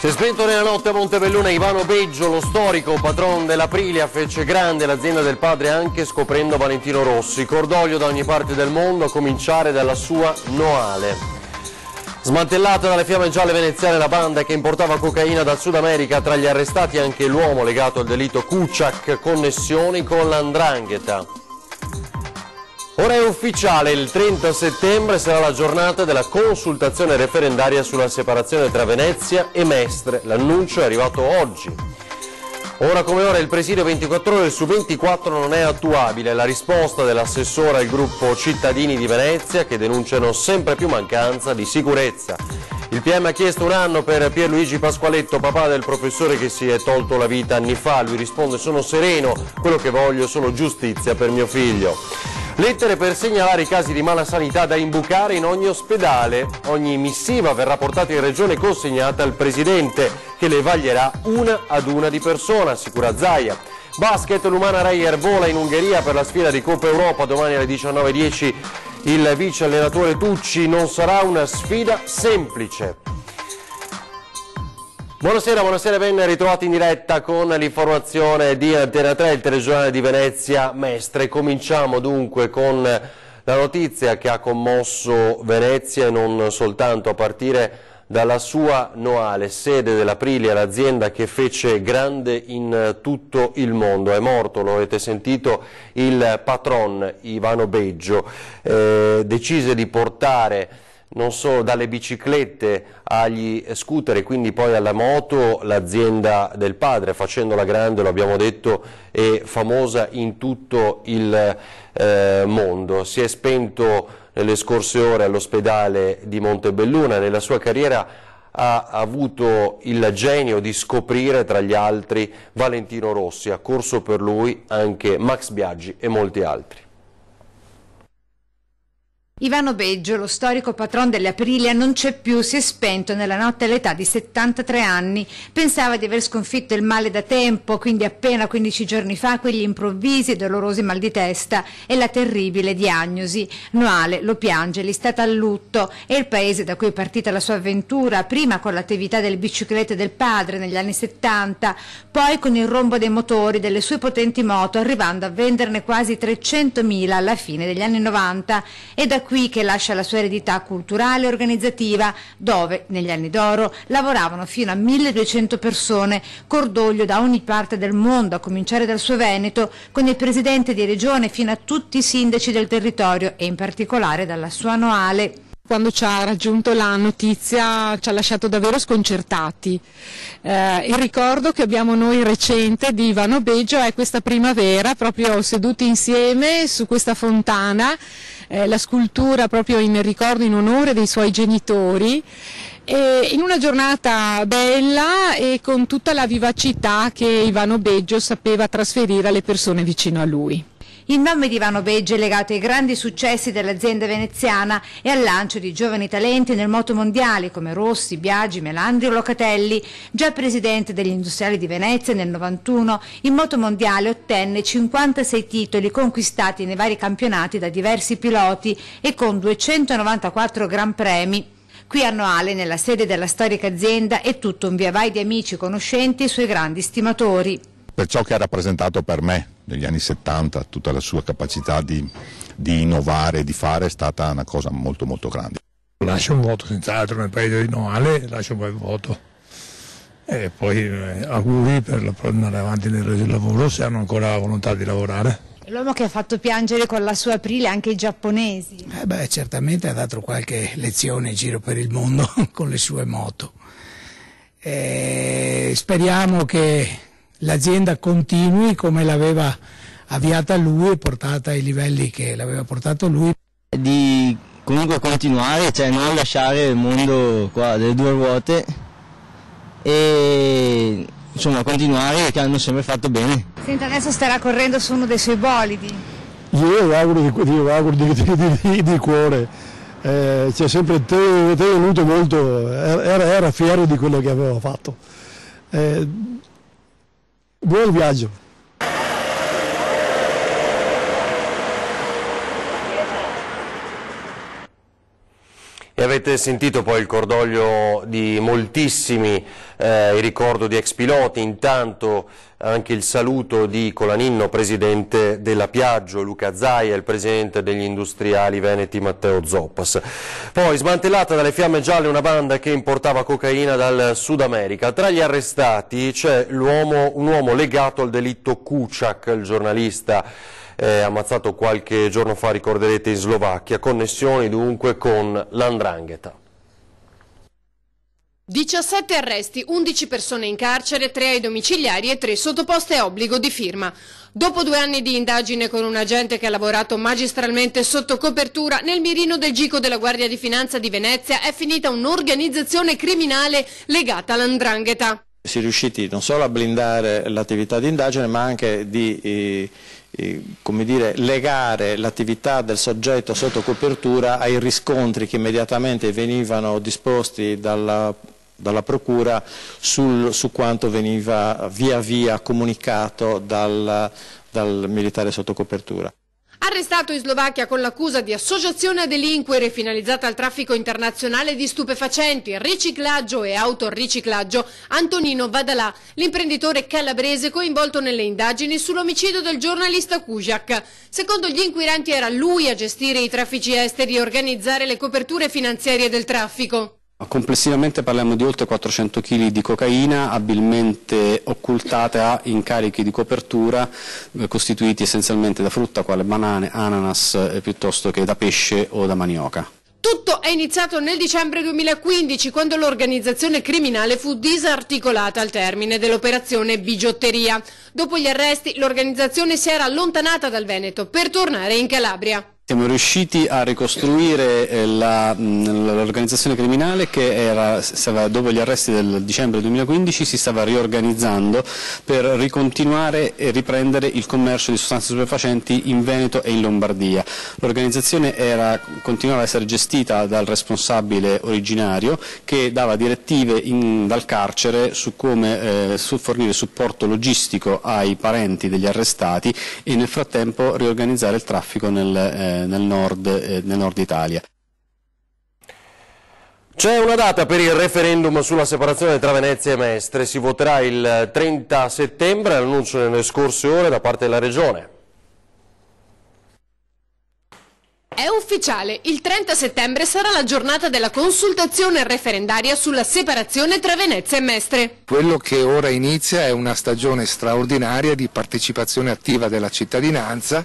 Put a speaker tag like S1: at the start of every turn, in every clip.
S1: Si è spento nella notte a Montebelluna Ivano Beggio, lo storico patron dell'Aprilia, fece grande l'azienda del padre anche scoprendo Valentino Rossi. Cordoglio da ogni parte del mondo, a cominciare dalla sua Noale. Smantellata dalle fiamme gialle veneziane la banda che importava cocaina dal Sud America, tra gli arrestati anche l'uomo legato al delitto Kuciak, connessioni con l''ndrangheta. Ora è ufficiale, il 30 settembre sarà la giornata della consultazione referendaria sulla separazione tra Venezia e Mestre. L'annuncio è arrivato oggi. Ora come ora il presidio 24 ore su 24 non è attuabile. La risposta dell'assessore al gruppo Cittadini di Venezia, che denunciano sempre più mancanza di sicurezza. Il PM ha chiesto un anno per Pierluigi Pasqualetto, papà del professore che si è tolto la vita anni fa. Lui risponde: sono sereno, quello che voglio sono giustizia per mio figlio. Lettere per segnalare i casi di malasanità da imbucare in ogni ospedale. Ogni missiva verrà portata in regione e consegnata al Presidente, che le vaglierà una ad una di persona, assicura Zaia. Basket, l'Umana Reyer vola in Ungheria per la sfida di Coppa Europa, domani alle 19:10 il vice allenatore Tucci. Non sarà una sfida semplice. Buonasera, ben ritrovati in diretta con l'informazione di Antena 3, il telegiornale di Venezia Mestre. Cominciamo dunque con la notizia che ha commosso Venezia e non soltanto, a partire dalla sua Noale, sede dell'Aprilia, l'azienda che fece grande in tutto il mondo. È morto, lo avete sentito, il patron Ivano Beggio. Decise di portare non solo dalle biciclette agli scooter e quindi poi alla moto l'azienda del padre, facendola grande, lo abbiamo detto, e famosa in tutto il mondo. Si è spento nelle scorse ore all'ospedale di Montebelluna. Nella sua carriera ha avuto il genio di scoprire tra gli altri Valentino Rossi, ha corso per lui anche Max Biaggi e molti altri.
S2: Ivano Beggio, lo storico patron delle Aprilia, non c'è più, si è spento nella notte all'età di 73 anni. Pensava di aver sconfitto il male da tempo, quindi appena 15 giorni fa quegli improvvisi e dolorosi mal di testa e la terribile diagnosi. Noale lo piange, l'istata al lutto, è il paese da cui è partita la sua avventura, prima con l'attività delle biciclette del padre negli anni 70, poi con il rombo dei motori delle sue potenti moto, arrivando a venderne quasi 300.000 alla fine degli anni 90, e da qui che lascia la sua eredità culturale e organizzativa, dove negli anni d'oro lavoravano fino a 1200 persone, cordoglio da ogni parte del mondo, a cominciare dal suo Veneto, con il presidente di regione fino a tutti i sindaci del territorio e in particolare dalla sua Noale.
S3: Quando ci ha raggiunto la notizia ci ha lasciato davvero sconcertati. Il ricordo che abbiamo noi recente di Ivano Beggio è questa primavera, proprio seduti insieme su questa fontana, la scultura proprio in ricordo, in onore dei suoi genitori, e in una giornata bella e con tutta la vivacità che Ivano Beggio sapeva trasferire alle persone vicino a lui.
S2: Il nome di Ivano Beggio è legato ai grandi successi dell'azienda veneziana e al lancio di giovani talenti nel moto mondiale come Rossi, Biaggi, Melandri o Locatelli. Già presidente degli industriali di Venezia nel 91, in moto mondiale ottenne 56 titoli conquistati nei vari campionati da diversi piloti e con 294 gran premi. Qui a Noale, nella sede della storica azienda, è tutto un via vai di amici e conoscenti e suoi grandi stimatori.
S4: Per ciò che ha rappresentato per me negli anni 70, tutta la sua capacità di innovare, di fare, è stata una cosa molto molto grande.
S5: Lascio un voto senz'altro nel paese di Noale, lascio un bel voto e poi auguri per andare avanti nel lavoro, se hanno ancora la volontà di lavorare.
S2: L'uomo che ha fatto piangere con la sua Aprilia anche i giapponesi.
S6: Certamente ha dato qualche lezione in giro per il mondo con le sue moto. Speriamo che l'azienda continui come l'aveva avviata lui e portata ai livelli che l'aveva portato lui.
S7: Di comunque continuare, cioè non lasciare il mondo qua delle due ruote e insomma continuare, che hanno sempre fatto bene.
S2: Senta, adesso starà correndo su uno dei suoi bolidi.
S8: Io lo auguro di cuore, ci ha sempre tenuto molto, era fiero di quello che aveva fatto. Buon viaggio.
S1: E avete sentito poi il cordoglio di moltissimi, il ricordo di ex piloti, intanto anche il saluto di Colaninno, presidente della Piaggio, Luca Zaia, il presidente degli industriali veneti Matteo Zoppas. Poi smantellata dalle fiamme gialle una banda che importava cocaina dal Sud America. Tra gli arrestati c'è un uomo legato al delitto Kuciak, il giornalista ammazzato qualche giorno fa, ricorderete, in Slovacchia, connessioni dunque con l''ndrangheta.
S9: 17 arresti, 11 persone in carcere, 3 ai domiciliari e 3 sottoposte a obbligo di firma. Dopo 2 anni di indagine con un agente che ha lavorato magistralmente sotto copertura, nel mirino del GICO della Guardia di Finanza di Venezia è finita un'organizzazione criminale legata all''ndrangheta.
S10: Si è riusciti non solo a blindare l'attività di indagine, ma anche di come dire, legare l'attività del soggetto sotto copertura ai riscontri che immediatamente venivano disposti dalla Procura su quanto veniva via via comunicato dal militare sotto copertura.
S9: Arrestato in Slovacchia con l'accusa di associazione a delinquere finalizzata al traffico internazionale di stupefacenti, riciclaggio e autoriciclaggio, Antonino Vadalà, l'imprenditore calabrese coinvolto nelle indagini sull'omicidio del giornalista Kuciak. Secondo gli inquirenti era lui a gestire i traffici esteri e organizzare le coperture finanziarie del traffico.
S11: Complessivamente parliamo di oltre 400 kg di cocaina abilmente occultata in carichi di copertura costituiti essenzialmente da frutta quale banane, ananas piuttosto che da pesce o da manioca.
S9: Tutto è iniziato nel dicembre 2015 quando l'organizzazione criminale fu disarticolata al termine dell'operazione Bigiotteria. Dopo gli arresti l'organizzazione si era allontanata dal Veneto per tornare in Calabria.
S11: Siamo riusciti a ricostruire l'organizzazione criminale che dopo gli arresti del dicembre 2015 si stava riorganizzando per ricontinuare e riprendere il commercio di sostanze stupefacenti in Veneto e in Lombardia. L'organizzazione continuava a essere gestita dal responsabile originario che dava direttive dal carcere su come fornire supporto logistico ai parenti degli arrestati e nel frattempo riorganizzare il traffico nel nord Italia.
S1: C'è una data per il referendum sulla separazione tra Venezia e Mestre, si voterà il 30 settembre, l'annuncio nelle scorse ore da parte della Regione.
S9: È ufficiale, il 30 settembre sarà la giornata della consultazione referendaria sulla separazione tra Venezia e Mestre.
S12: Quello che ora inizia è una stagione straordinaria di partecipazione attiva della cittadinanza,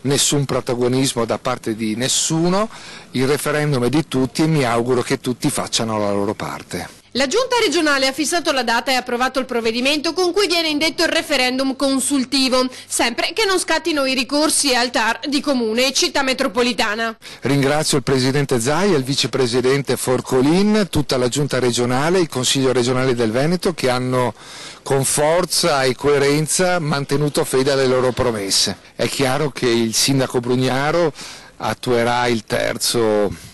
S12: nessun protagonismo da parte di nessuno, il referendum è di tutti e mi auguro che tutti facciano la loro parte.
S9: La Giunta regionale ha fissato la data e approvato il provvedimento con cui viene indetto il referendum consultivo, sempre che non scattino i ricorsi al TAR di Comune e Città Metropolitana.
S12: Ringrazio il Presidente Zaia, il Vicepresidente Forcolin, tutta la Giunta regionale, il Consiglio regionale del Veneto che hanno con forza e coerenza mantenuto fede alle loro promesse. È chiaro che il Sindaco Brugnaro attuerà il terzo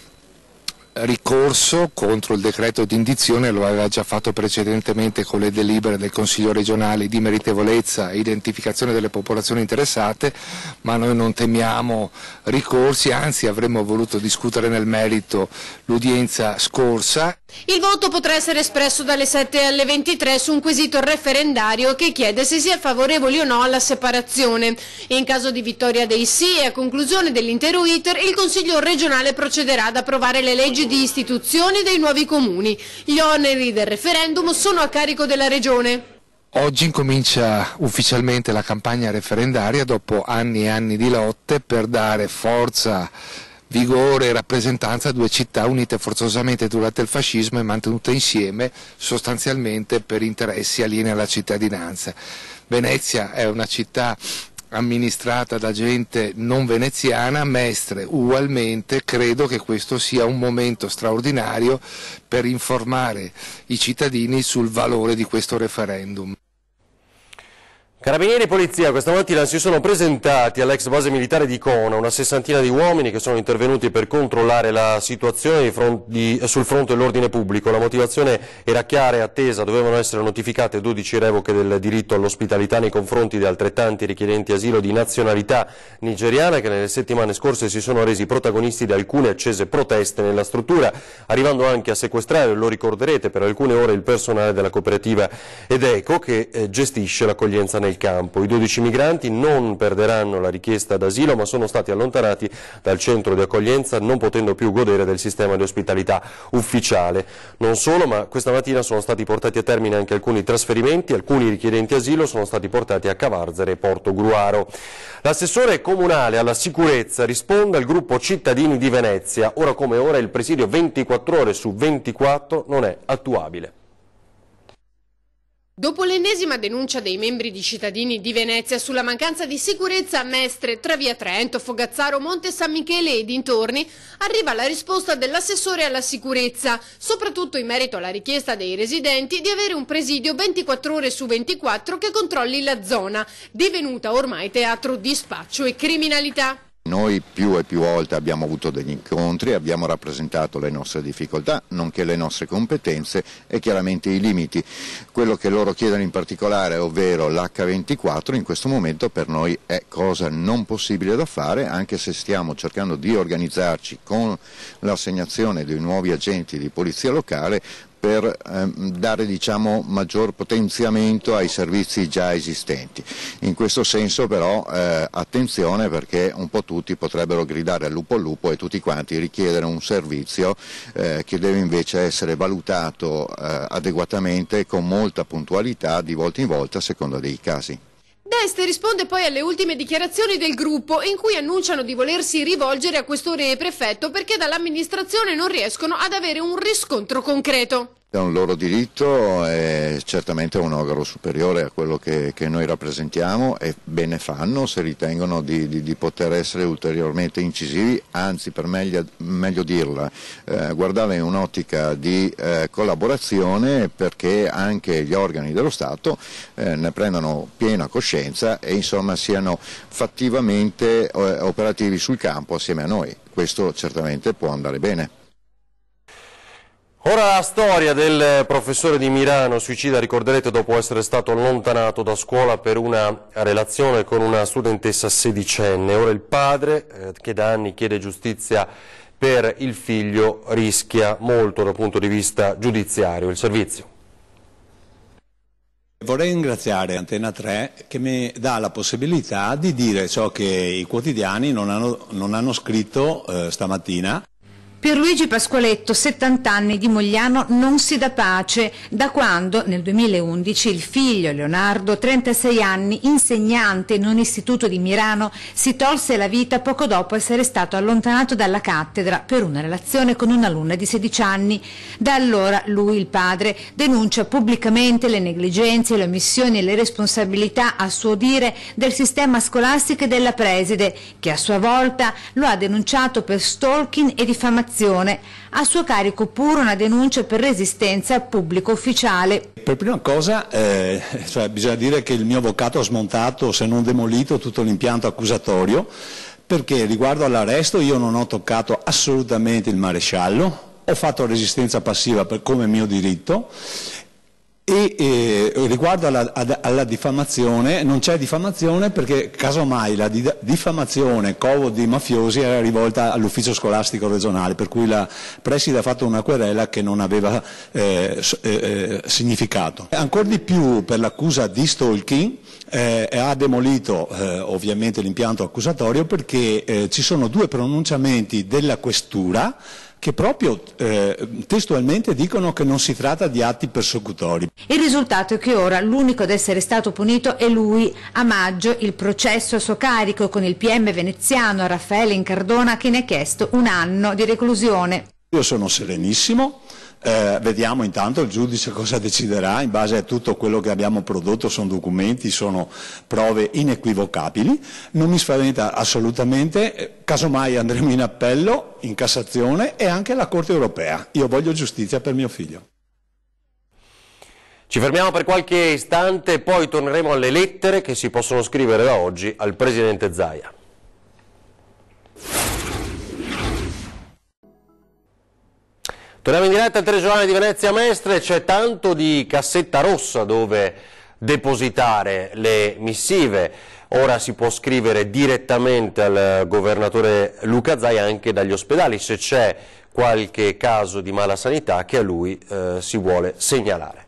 S12: ricorso contro il decreto di indizione, lo aveva già fatto precedentemente con le delibere del Consiglio regionale di meritevolezza e identificazione delle popolazioni interessate, ma noi non temiamo ricorsi, anzi avremmo voluto discutere nel merito l'udienza scorsa.
S9: Il voto potrà essere espresso dalle 7 alle 23 su un quesito referendario che chiede se si è favorevoli o no alla separazione. In caso di vittoria dei sì e a conclusione dell'intero iter, il Consiglio regionale procederà ad approvare le leggi di istituzione dei nuovi comuni. Gli oneri del referendum sono a carico della Regione.
S12: Oggi incomincia ufficialmente la campagna referendaria dopo anni e anni di lotte per dare forza, vigore e rappresentanza a due città unite forzosamente durante il fascismo e mantenute insieme sostanzialmente per interessi alieni alla cittadinanza. Venezia è una città amministrata da gente non veneziana, Mestre ugualmente. Credo che questo sia un momento straordinario per informare i cittadini sul valore di questo referendum.
S1: Carabinieri e Polizia questa mattina si sono presentati all'ex base militare di Cona, una sessantina di uomini che sono intervenuti per controllare la situazione sul fronte dell'ordine pubblico. La motivazione era chiara e attesa, dovevano essere notificate 12 revoche del diritto all'ospitalità nei confronti di altrettanti richiedenti asilo di nazionalità nigeriana che nelle settimane scorse si sono resi protagonisti di alcune accese proteste nella struttura, arrivando anche a sequestrare, lo ricorderete, per alcune ore il personale della cooperativa Edeco che gestisce l'accoglienza nel campo. I 12 migranti non perderanno la richiesta d'asilo ma sono stati allontanati dal centro di accoglienza non potendo più godere del sistema di ospitalità ufficiale. Non solo, ma questa mattina sono stati portati a termine anche alcuni trasferimenti, alcuni richiedenti asilo sono stati portati a Cavarzere e Porto Gruaro. L'assessore comunale alla sicurezza risponde al gruppo Cittadini di Venezia. Ora come ora il presidio 24 ore su 24 non è attuabile.
S9: Dopo l'ennesima denuncia dei membri di Cittadini di Venezia sulla mancanza di sicurezza a Mestre, tra via Trento, Fogazzaro, Monte San Michele e dintorni, arriva la risposta dell'assessore alla sicurezza, soprattutto in merito alla richiesta dei residenti di avere un presidio 24 ore su 24 che controlli la zona, divenuta ormai teatro di spaccio e criminalità.
S13: Noi più e più volte abbiamo avuto degli incontri, abbiamo rappresentato le nostre difficoltà, nonché le nostre competenze e chiaramente i limiti. Quello che loro chiedono in particolare, ovvero l'H24, in questo momento per noi è cosa non possibile da fare, anche se stiamo cercando di organizzarci con l'assegnazione dei nuovi agenti di polizia locale per dare maggior potenziamento ai servizi già esistenti. In questo senso però attenzione, perché un po' tutti potrebbero gridare al lupo e tutti quanti richiedere un servizio che deve invece essere valutato adeguatamente e con molta puntualità di volta in volta a seconda dei casi.
S9: D'Este risponde poi alle ultime dichiarazioni del gruppo in cui annunciano di volersi rivolgere a questore e prefetto perché dall'amministrazione non riescono ad avere un riscontro concreto.
S13: È un loro diritto, è certamente un organo superiore a quello che noi rappresentiamo e bene fanno se ritengono di poter essere ulteriormente incisivi, anzi per meglio dirla, guardarla in un'ottica di collaborazione perché anche gli organi dello Stato ne prendano piena coscienza e insomma siano fattivamente operativi sul campo assieme a noi. Questo certamente può andare bene.
S1: Ora la storia del professore di Mirano, suicida, ricorderete, dopo essere stato allontanato da scuola per una relazione con una studentessa sedicenne. Ora il padre, che da anni chiede giustizia per il figlio, rischia molto dal punto di vista giudiziario. Il servizio.
S14: Vorrei ringraziare Antena 3 che mi dà la possibilità di dire ciò che i quotidiani non hanno scritto stamattina.
S2: Pierluigi Pasqualetto, 70 anni, di Mogliano, non si dà pace da quando nel 2011 il figlio Leonardo, 36 anni, insegnante in un istituto di Mirano, si tolse la vita poco dopo essere stato allontanato dalla cattedra per una relazione con un'alunna di 16 anni. Da allora lui, il padre, denuncia pubblicamente le negligenze, le omissioni e le responsabilità, a suo dire, del sistema scolastico e della preside, che a sua volta lo ha denunciato per stalking e diffamazione. A suo carico pure una denuncia per resistenza al pubblico ufficiale.
S14: Per prima cosa bisogna dire che il mio avvocato ha smontato, se non demolito, tutto l'impianto accusatorio, perché riguardo all'arresto io non ho toccato assolutamente il maresciallo, ho fatto resistenza passiva come mio diritto. E riguardo alla diffamazione, non c'è diffamazione perché casomai la diffamazione covo di mafiosi era rivolta all'ufficio scolastico regionale, per cui la preside ha fatto una querela che non aveva significato. Ancora di più per l'accusa di stalking ha demolito ovviamente l'impianto accusatorio perché ci sono due pronunciamenti della questura che proprio testualmente dicono che non si tratta di atti persecutori.
S2: Il risultato è che ora l'unico ad essere stato punito è lui. A maggio il processo a suo carico con il PM veneziano Raffaele Incardona, che ne ha chiesto 1 anno di reclusione.
S14: Io sono serenissimo. Vediamo intanto il giudice cosa deciderà in base a tutto quello che abbiamo prodotto, sono documenti, sono prove inequivocabili, non mi spaventa assolutamente, casomai andremo in appello, in Cassazione e anche alla Corte Europea. Io voglio giustizia per mio figlio.
S1: Ci fermiamo per qualche istante e poi torneremo alle lettere che si possono scrivere da oggi al Presidente Zaia. Torniamo in diretta al telegiornale di Venezia Mestre. C'è tanto di cassetta rossa dove depositare le missive. Ora si può scrivere direttamente al governatore Luca Zaia anche dagli ospedali se c'è qualche caso di mala sanità che a lui si vuole segnalare.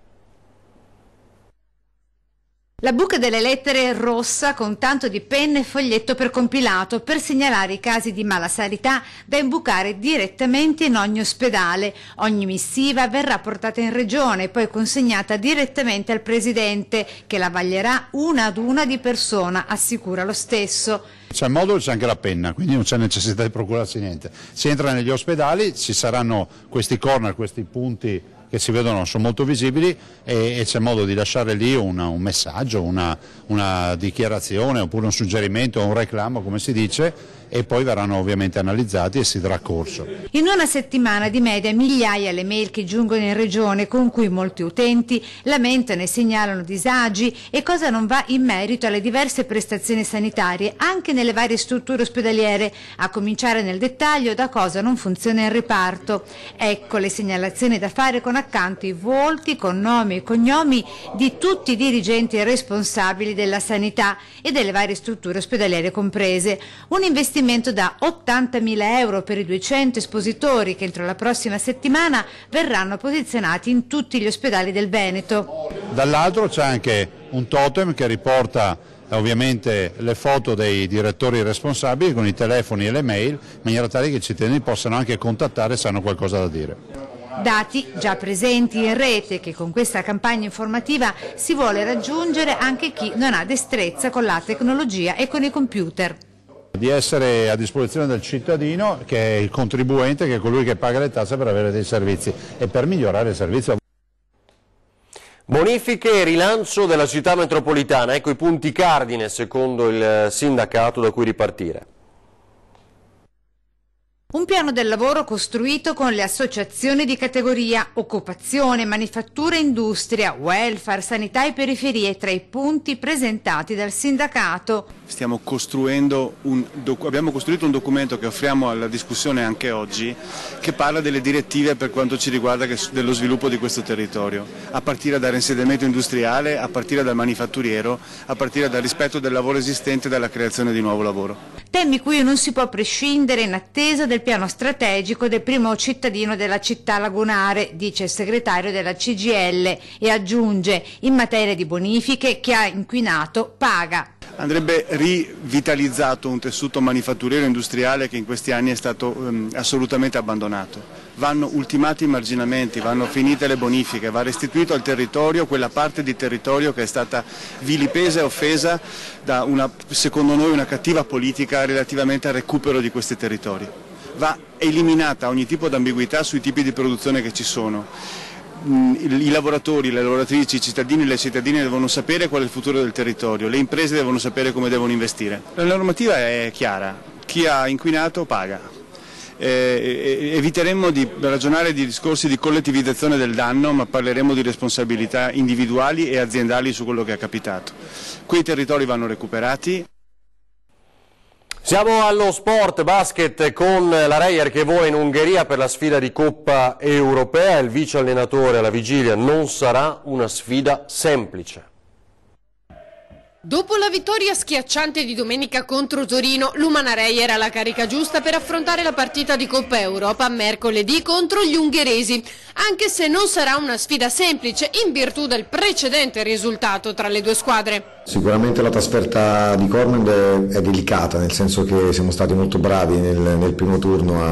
S2: La buca delle lettere è rossa con tanto di penna e foglietto per compilato per segnalare i casi di mala sanità da imbucare direttamente in ogni ospedale. Ogni missiva verrà portata in regione e poi consegnata direttamente al Presidente che la vaglierà una ad una di persona, assicura lo stesso.
S15: C'è il modulo e c'è anche la penna, quindi non c'è necessità di procurarsi niente. Si entra negli ospedali, ci saranno questi corner, questi punti che si vedono, sono molto visibili e c'è modo di lasciare lì un messaggio, una dichiarazione oppure un suggerimento o un reclamo come si dice e poi verranno ovviamente analizzati e si darà corso.
S2: In una settimana di media migliaia le mail che giungono in regione con cui molti utenti lamentano e segnalano disagi e cosa non va in merito alle diverse prestazioni sanitarie anche nelle varie strutture ospedaliere, a cominciare nel dettaglio da cosa non funziona il reparto. Ecco le segnalazioni da fare con accanto i volti con nomi e cognomi di tutti i dirigenti e responsabili della sanità e delle varie strutture ospedaliere comprese. Un investimento da 80.000 euro per i 200 espositori che entro la prossima settimana verranno posizionati in tutti gli ospedali del Veneto.
S15: Dall'altro c'è anche un totem che riporta ovviamente le foto dei direttori responsabili con i telefoni e le mail in maniera tale che i cittadini possano anche contattare se hanno qualcosa da dire.
S2: Dati già presenti in rete che con questa campagna informativa si vuole raggiungere anche chi non ha destrezza con la tecnologia e con i computer.
S15: Di essere a disposizione del cittadino che è il contribuente, che è colui che paga le tasse per avere dei servizi e per migliorare il servizio.
S1: Bonifiche e rilancio della città metropolitana, ecco i punti cardine secondo il sindacato da cui ripartire.
S2: Un piano del lavoro costruito con le associazioni di categoria occupazione, manifattura e industria, welfare, sanità e periferie tra i punti presentati dal sindacato.
S16: Abbiamo costruito un documento che offriamo alla discussione anche oggi, che parla delle direttive per quanto ci riguarda dello sviluppo di questo territorio, a partire dal reinsediamento industriale, a partire dal manifatturiero, a partire dal rispetto del lavoro esistente e dalla creazione di nuovo lavoro.
S2: Temi cui non si può prescindere in attesa del piano strategico del primo cittadino della città lagunare, dice il segretario della CGIL e aggiunge: in materia di bonifiche chi ha inquinato paga.
S16: Andrebbe rivitalizzato un tessuto manifatturiero industriale che in questi anni è stato assolutamente abbandonato. Vanno ultimati i marginamenti, vanno finite le bonifiche, va restituito al territorio quella parte di territorio che è stata vilipesa e offesa da secondo noi una cattiva politica relativamente al recupero di questi territori. Va eliminata ogni tipo di ambiguità sui tipi di produzione che ci sono. I lavoratori, le lavoratrici, i cittadini e le cittadine devono sapere qual è il futuro del territorio, le imprese devono sapere come devono investire. La normativa è chiara, chi ha inquinato paga. Eviteremmo di ragionare di discorsi di collettivizzazione del danno, ma parleremo di responsabilità individuali e aziendali su quello che è capitato. Quei territori vanno recuperati.
S1: Siamo allo sport basket con la Reyer che vola in Ungheria per la sfida di Coppa Europea. Il vice allenatore alla vigilia: non sarà una sfida semplice.
S9: Dopo la vittoria schiacciante di domenica contro Torino, l'Umana Reyer ha la carica giusta per affrontare la partita di Coppa Europa mercoledì contro gli ungheresi, anche se non sarà una sfida semplice in virtù del precedente risultato tra le due squadre.
S17: Sicuramente la trasferta di Cornell è delicata, nel senso che siamo stati molto bravi nel primo turno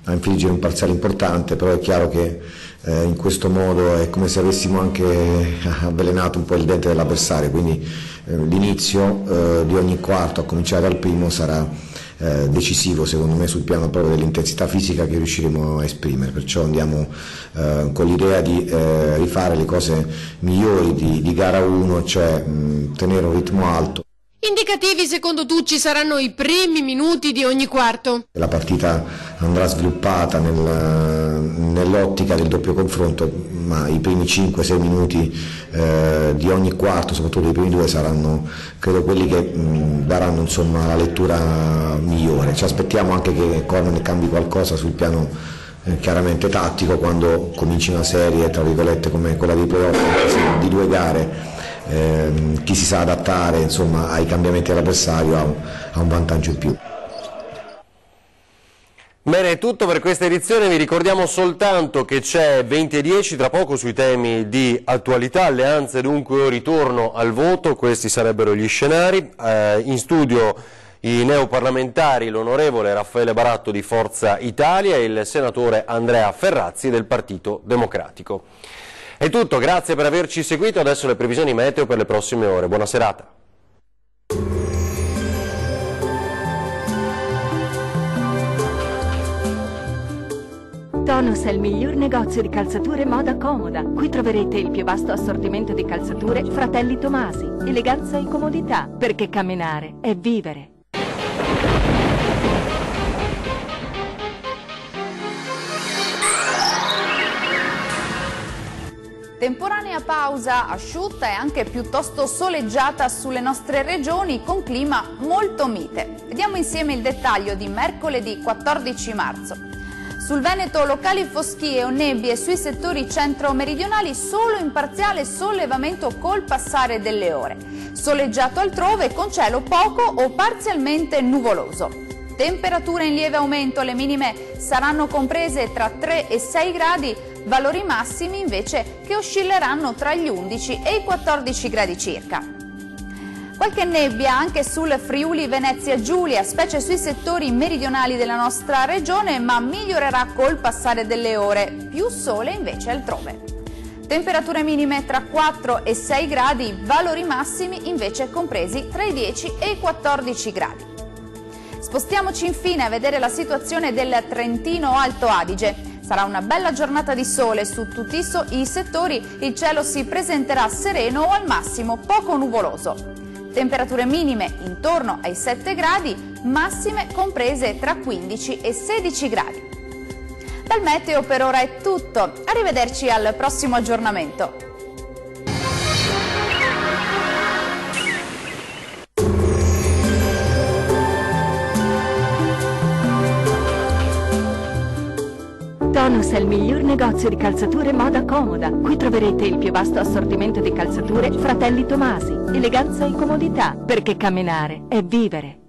S17: a infliggere un parziale importante, però è chiaro che in questo modo è come se avessimo anche avvelenato un po' il dente dell'avversario, quindi l'inizio di ogni quarto, a cominciare dal primo, sarà decisivo secondo me sul piano proprio dell'intensità fisica che riusciremo a esprimere, perciò andiamo con l'idea di rifare le cose migliori di gara 1, cioè tenere un ritmo alto.
S9: Indicativi secondo Tucci saranno i primi minuti di ogni quarto.
S17: La partita andrà sviluppata nell'ottica del doppio confronto, ma i primi 5-6 minuti di ogni quarto, soprattutto i primi 2, saranno credo quelli che daranno insomma la lettura migliore. Ci aspettiamo anche che Corman cambi qualcosa sul piano chiaramente tattico quando cominci una serie tra virgolette come quella dei playoff di 2 gare. Chi si sa adattare insomma ai cambiamenti dell'avversario ha un vantaggio in più.
S1: Bene, è tutto per questa edizione, vi ricordiamo soltanto che c'è 20:10 tra poco sui temi di attualità, alleanze dunque o ritorno al voto, questi sarebbero gli scenari. In studio i neoparlamentari, l'onorevole Raffaele Baratto di Forza Italia e il senatore Andrea Ferrazzi del Partito Democratico. È tutto, grazie per averci seguito, adesso le previsioni meteo per le prossime ore, buona serata.
S18: Tonus è il miglior negozio di calzature moda comoda. Qui troverete il più vasto assortimento di calzature Fratelli Tomasi. Eleganza e comodità, perché camminare è vivere.
S19: Temporanea pausa asciutta e anche piuttosto soleggiata sulle nostre regioni con clima molto mite. Vediamo insieme il dettaglio di mercoledì 14 marzo. Sul Veneto locali foschie o nebbie, sui settori centro-meridionali solo in parziale sollevamento col passare delle ore. Soleggiato altrove con cielo poco o parzialmente nuvoloso. Temperature in lieve aumento, le minime saranno comprese tra 3 e 6 gradi, valori massimi invece che oscilleranno tra gli 11 e i 14 gradi circa. Qualche nebbia anche sul Friuli Venezia Giulia, specie sui settori meridionali della nostra regione, ma migliorerà col passare delle ore, più sole invece altrove. Temperature minime tra 4 e 6 gradi, valori massimi invece compresi tra i 10 e i 14 gradi. Spostiamoci infine a vedere la situazione del Trentino Alto Adige. Sarà una bella giornata di sole su tutti i settori, il cielo si presenterà sereno o al massimo poco nuvoloso. Temperature minime intorno ai 7 gradi, massime comprese tra 15 e 16 gradi. Dal meteo per ora è tutto, arrivederci al prossimo aggiornamento.
S18: Tonus è il miglior negozio di calzature moda comoda. Qui troverete il più vasto assortimento di calzature Fratelli Tomasi. Eleganza e comodità, perché camminare è vivere.